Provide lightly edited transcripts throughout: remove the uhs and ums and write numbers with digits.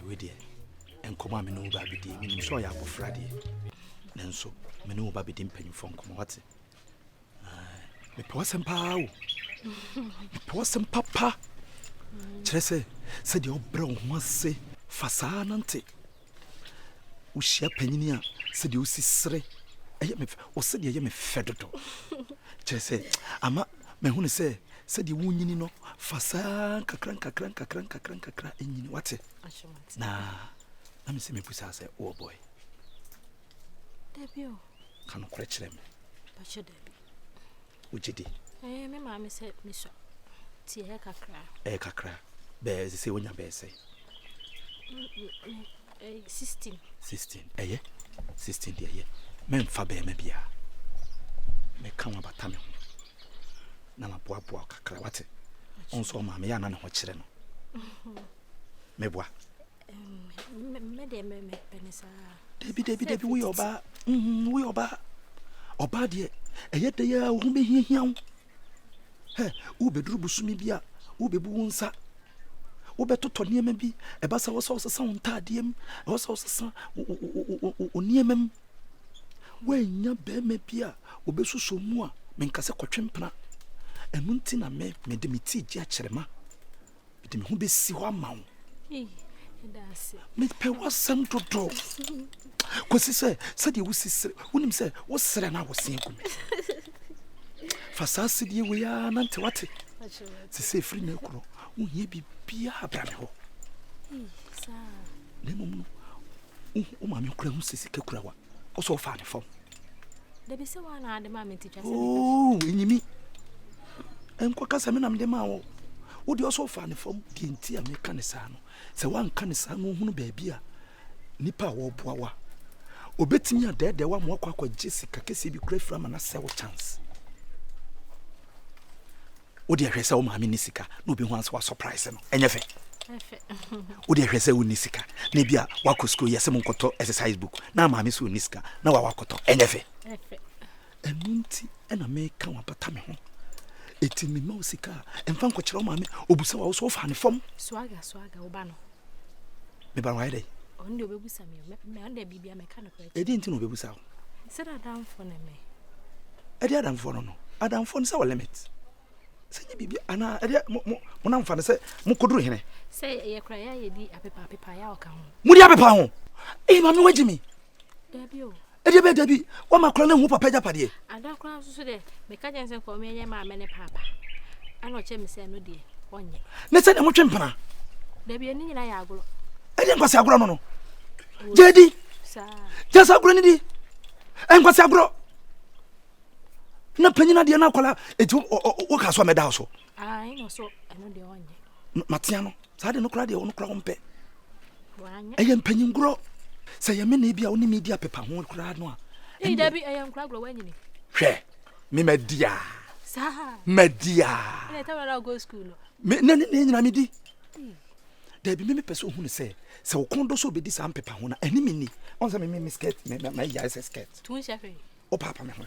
we dear and come on me no baby dear me so ya abofra dear nanso me no baby dim panyin fon come what me pawasem pa o pawasem papa kyerese se de obra ho ase fasa nante wo hia panyini a se de osisire eye me o se de eye me fedodo kyerese ama me hu ne se de wunyini no fasa kakran enyini wate na me se me pusa se oh boy Debio kanu kure kyerɛ me ba che debi ujidi me maame se me so ti kakra be se wonya be se 16 eye 16 de eye me mfa be me bia me kan wa bata me ho na ma boa kakra wate onso maame ya na ne ho kyerɛ no me boa me penisa Debi we oba oba de eye de ya wo be hia he wo beduru busumi bia wo bebu wonsa wo betoto niema bi e ba sa wo so sesa wontadiem wo so sesa o niemam wanya be me bia wo besuso mu a menkase kotwempena enu nti na me de meti gi a kyerema de me ho besi ho amawo me pe wasam dodo kosi se de wo sisire wonim se wo sere na wo sen kume fasasi die we ya nante wate se free na kuro wo hie bibia abrame ho sa ne mom no o ma me kura hu sisi ka kura wa o so fa ne fom de bi se wa na ade ma me ti twase oh enyimi enko kasa me nam de ma wo wo de o so fa ne fom de nti a me ka ne sa no se wan ka ne sa no hunu ba bia nipa wo boa wa obetimi adede wa mo akwa Jessica kesi bi kura fra ma na se wo chance Odi ahwese wo maame ni sika na obi ho anse wa surprise no enyefe odi ahwese wo ni sika na bia wa school yese mo nkoto exercise book na maame so ni sika na wa wakoto enyefe enunti ena me ka wa bata me ho etimi ma sika emfa nkokyere wo maame obusa wa wo so fa ne fom swaga wo ba no me ba wa ide on de obebusa me on de bibia me ka no kra edi nti no obebusa wo se da dan fo na me edi adam fo no adam fo no se wa limit Sanya bibi ana ade mo na mfa ne se mo koduru hene se ye kra ya ye di apepa ya o ka ho mo di apepa ho ma me wagimi debi o debi wa makra na hu papa japade ada kra so de me ka jense ko me nye ma me ne papa ana o che me se no de onye ne se na mo twempana debi ni nyina ya agro ade nkwase agro no jedi sa jasa agro ni di enkwase agro na panyina de na akola etu wo ka so me da so no so eno de onye matia no sa de no kra de wo no kra wompe wanya eye mpanyin gro se ye me na bia wo ni media pepa ho kra no a da bi eye nkra gro wanyini hwe me media sa media ene ta na go school no me na ne nyina me di da bi me pese hu ne se wo kondo so be di sa pepa ho na ani me ni on se me skirt me ya skirt tun shafe o papa me ho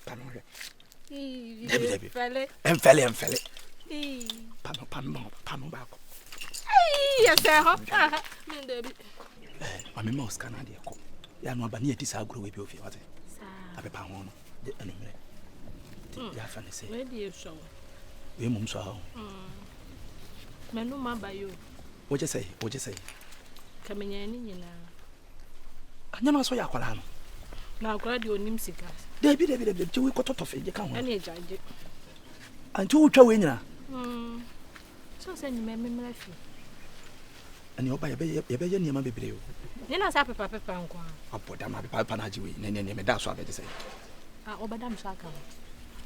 Panore. Debi. Enfele. Pano bako. Yes, ho. Me debi. Mama mouse kana de ko. Ya no abani eti sa agro we bi ofi wate. Sa. Abepa ho no. De anumre. Ya fa ne se. We di so. We mum so ha. Me no ma ba yo. Wo je say. Kamenya ni nyina. Anya no so ya kwala no. Na akora de onim sika. Debi je we kototo fe je kan ho. Ani ejaje. Anti wo twa we nyina. So say ni me mrafi. Ani oba ye be niam bebre o. Ni na sa pepa nko. Aboda ma pepa na ji we. Ne me da so abeje say. Obada mso aka.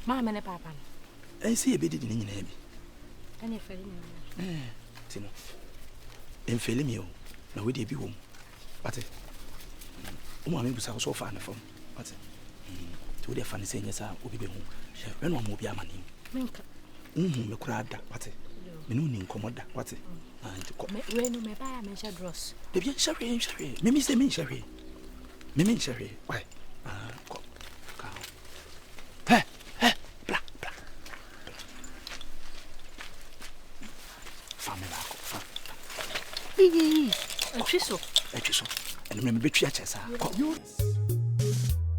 Ma me ne papa no. Si ye be di ni nyina bi. Ani feri ni. Tino. Enfeli mi o. Na we de bi wo mu. Bate. Umu ame busa so fa na fam. Bate. To de fa ne se nyesa obi be hu. Hwe no mo bi amani. Menka. Me kura da. Bate. Me no ni nkomoda. Bate. Anti ko. We no me ba ya me dress. De bien share. Me se me share. Me share. Why? Ko. Ka. Bla. Famela ko. Twiso. And remember betray chesa.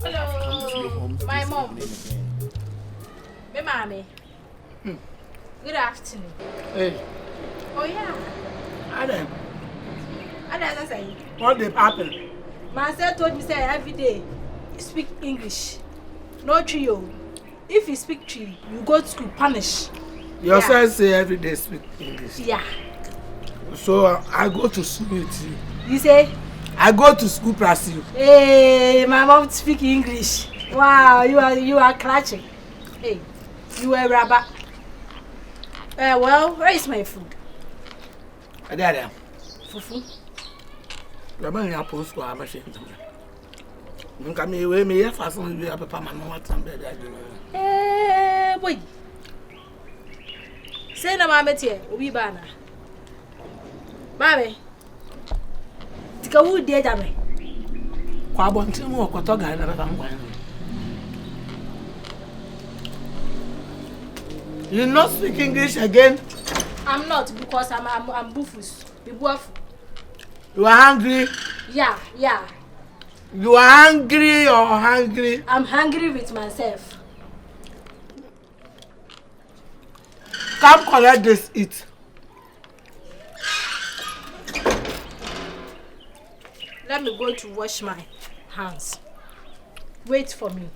Hello. My mom. Me mommy. Good afternoon. Hey. Oh yeah. Adam. What say? What did happen? My son told me say every day speak English. No trio. If you speak tree, you go to school punish. Your son say every day speak English. Yeah. So I go to school with you. You say? I go to school plus you. Hey, my mom speak English. Wow, you are clutching. Hey, you a rabba. Well, where is my food? There. Fufu. The man ya post school am ashamed. Nka me we me fasten we papa man what am there. Eh, boy. Say na mama tie, obi ba na. Mame. Tika wu die jame. Kwa bontin mo okoto ga na papa ngwan. You not speak English again? I'm not because I'm bufus. Be buafu. You are hungry? Yeah. You are hungry or hungry? I'm hungry with myself. Come collect this eat. Let me go to wash my hands. Wait for me.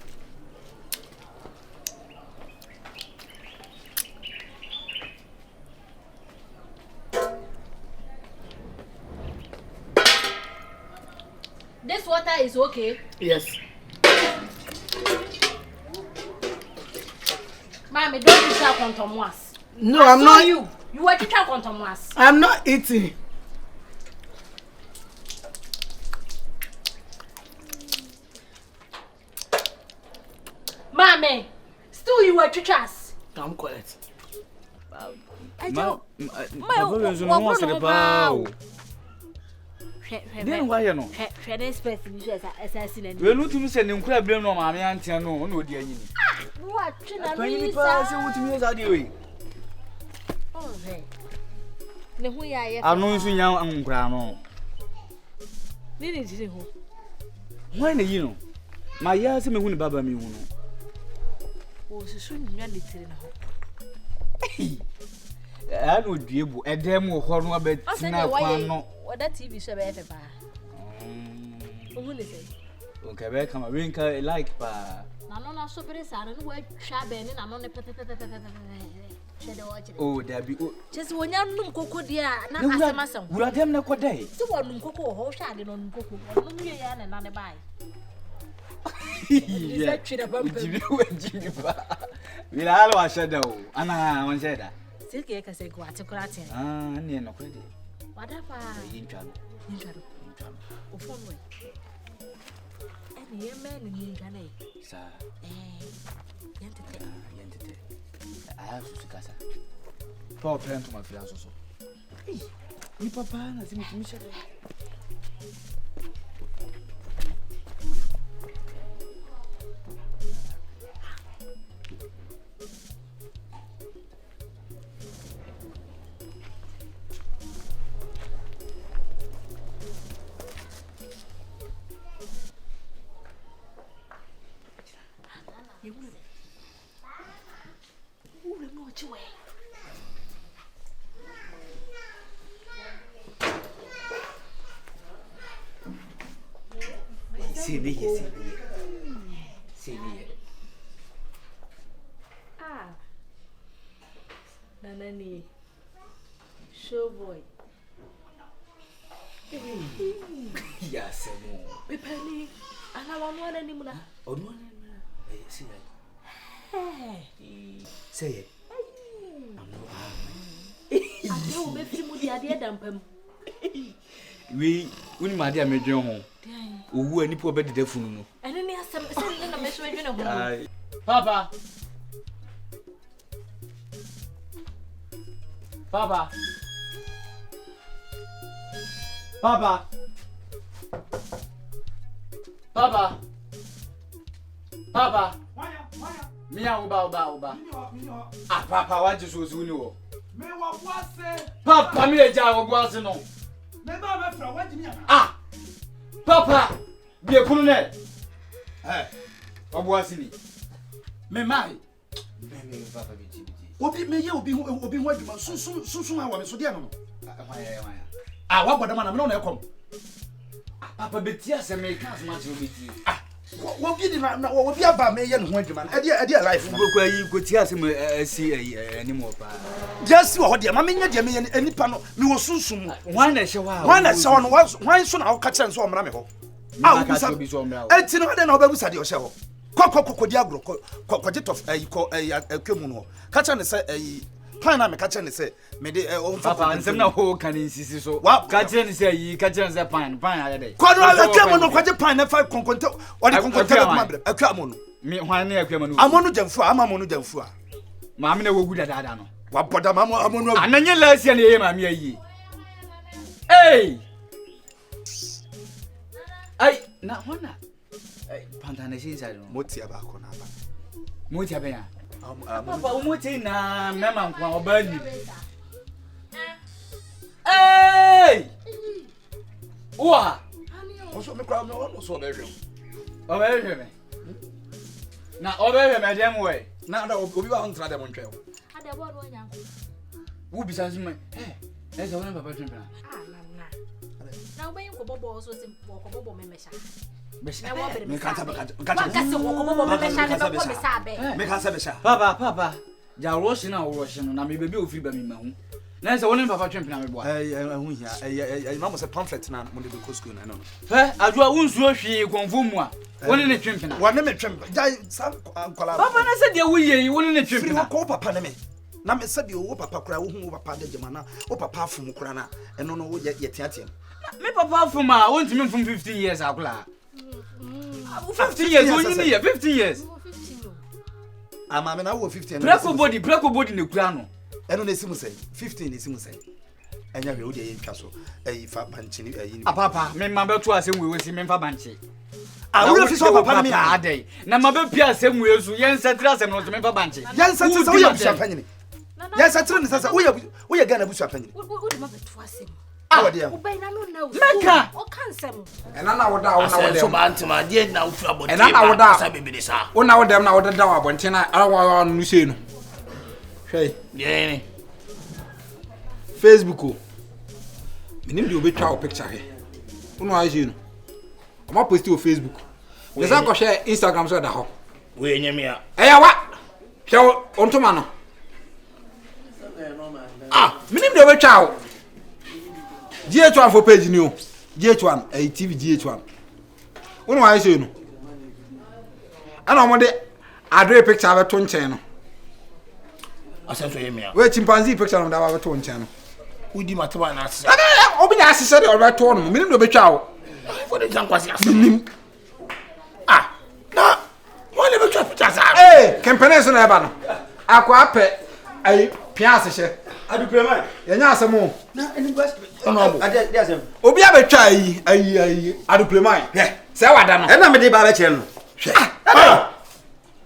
This water is okay? Yes. Mommy, don't eat that contomoas. No, I'm not. You were eating contomoas. I'm not eating. Mommy, still you were teachers. Come collect. Then why you know? We look to me send him crab blame no mammy auntie no dear. What? Twenty pass what to me as I do. Oh, hey. The who I I'm not so young and grano. Why do you know? My years me win baba me uno. Oh, so soon you are little. I know Dibu, a demo horn about no. What that TV show ever bar? Who is it? Okay, back come a wrinkle like pa. No, so pretty sad and work shabby and I'm on the oh, there be just when you're no cocoa, dear. Now, Master, we are them no day. so one cocoa, whole shad on cocoa, and another buy. Yeah, we are all shadow. Anna, one said that. Still can say go to Cratin. Near no credit. Whatever. In trouble. And your man in Ghana. Sir, Yentity. I have to see Casa. Poor parent to my fiance also. Hey, you papa, I think you should. See me. Ah, Nanani, show boy. Yes, Penny, and I want one anymore. Oh, no, see say it. I know, maybe you are dear damp. We, my dear, made your home. Who any poor bed deaf no. And then there's some measuring of Papa. Mia uba. Ah, Papa, what you so soon? Me wa boase. Papa, me a jar of boase no. Ah, Papa, be a colonel. Obuasini. Me mai. Me papa be. Obi me ye obi ho adwuma sunsun awa me so de no. Ah, wa boda man na me no ekom. Papa beti aseme kan so ma ti obeti. Ah, obi di na obi aba me ye no ho adwuma. E dey life. Ngoko ayi ko ti aseme asi animo pa. Just wo de ma me nya de me ye enipa no me wo sunsun mu. Wan na hye wa. Wan na hye wa no wan so na wo ka kire so omra me ho. Ah, obusa. Enti no de na obabusa de o hye ho. Koko di agro ko jetof ko akwemu no. Ka kire ne se plan na me ka kire ne se me de Papa nsem na ho kan insisi so. Ka kire ne se yi ka kire ne se pan aye dey. Ko no akwemu no ko je pan na fa konkonte o de konkonte ma bre akwemu no. Me hwan na akwemu no. Amonu jamfu amonu jamfu a. Maame na wogu dada no. Wa boda amonu. Ananye lasia na ye maame ayi. Hey! Ai, na hona. Pantang na inside no. Moti aba ko na aba. Moti aba ya. Papa o moti na mema nkwa oba ni. Hey! Wa! Oso me kwa me so obehwe. Obehwe me. Na obehwe me dem we. Na obi wa hontra dem ntwe. Ade bo do nyanko. Wo bisa zuma. Ese wona papa twempena. Na obayin ko bobo so sim ko bobo me mesha. Me kanta Kasi ko bobo me mesha ne ko me sabe. Me kanta mesha. Papa. Ja roshi na roshi no na me bebi ofiri ba mi mahu. Na ese wona papa twempena me boa. Hu hia. Na mo se pamphlet na mo de go school na no. Adua wonsuo hwe konfo mu a. Wona ne twempena. Wona me twemp. Ja sa kwala. Papa na se de wuye yi wona ne twempena. Firi ko papa na me. Na me se de wo papa kura wo hu wo papa de jema na wo papa afum kura na eno no wo ye tiatia. Me papa afum a won timi fum 15 years akula. 15 years won ni ye 15 years. Ama me na wo 15. Preko body ne kura no. Eno na esimu sei 15 esimu sei. Enya hwe wo de ye ntwa so. Fa banchi ni yi. Papa me ma beto asem we si me fa banchi. Wo fi so papa me adai. Na ma be pia asem we su yen setira asem no me fa banchi. Yen setira so wo ye busu apanyini. Yen setira ni sasa wo ye Ghana busu apanyini. Wo de ma beto asem. Ubay na no na Meka o kansem. Ena na woda so bantima die na ufra bodi. Ena na woda sa bibidi sa. Wona woda na woda da wa bonte na ara no se no. Hwei. Ye. Facebook o. Minim de obetwa o picture he. Wono aje no. Oma post o Facebook. Lesa ko share Instagram so da ho. We nyamia. Eya wa. Hwe ontoma no. Minim de obetwa o. GH1 for page ni o. GH1 TV GH1. Wono wa se no. Ana mo de adre picture be to nchen no. Asenso yemia. We chimpanzee picture no da ba be to nchen no. Udi matwa na ase. Obi na asese de o be to no. Minim do betwa o. For the jankwasi ase. Minim. Na mo le betwa picture sa. Campaign so na eba no. Akwa ape ai piase she. Aduprema. Yenya asemo. Na any question. Ade asem. Obi abetwa ai aduprema. Se wada no. E na me de ba be kire no.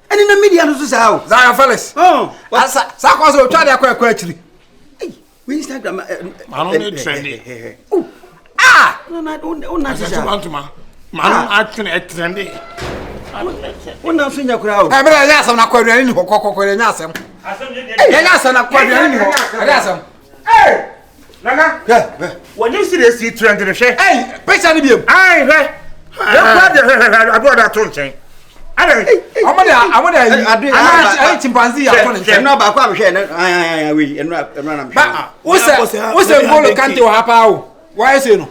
Eni na media no so sa o. Zion Felix. Asa sa kwa so twa de akwa akiri. We Instagram Manu ne trendy. Na Asenso bantuma. Manu atene trendy. Una so nya kura o. Me nya asem na kwaduani ni kokokoko nya asem. Nya asem na kwaduani ni ho. Nya asem. Nana. When you see the see trend in the share. Picture ni biem. Ado da to nchen. Amade chimpanzee ya to nchen. Na ba kwa hwe na we enra na me. Ba, wo se ngolo kante o hapa o. Why say no?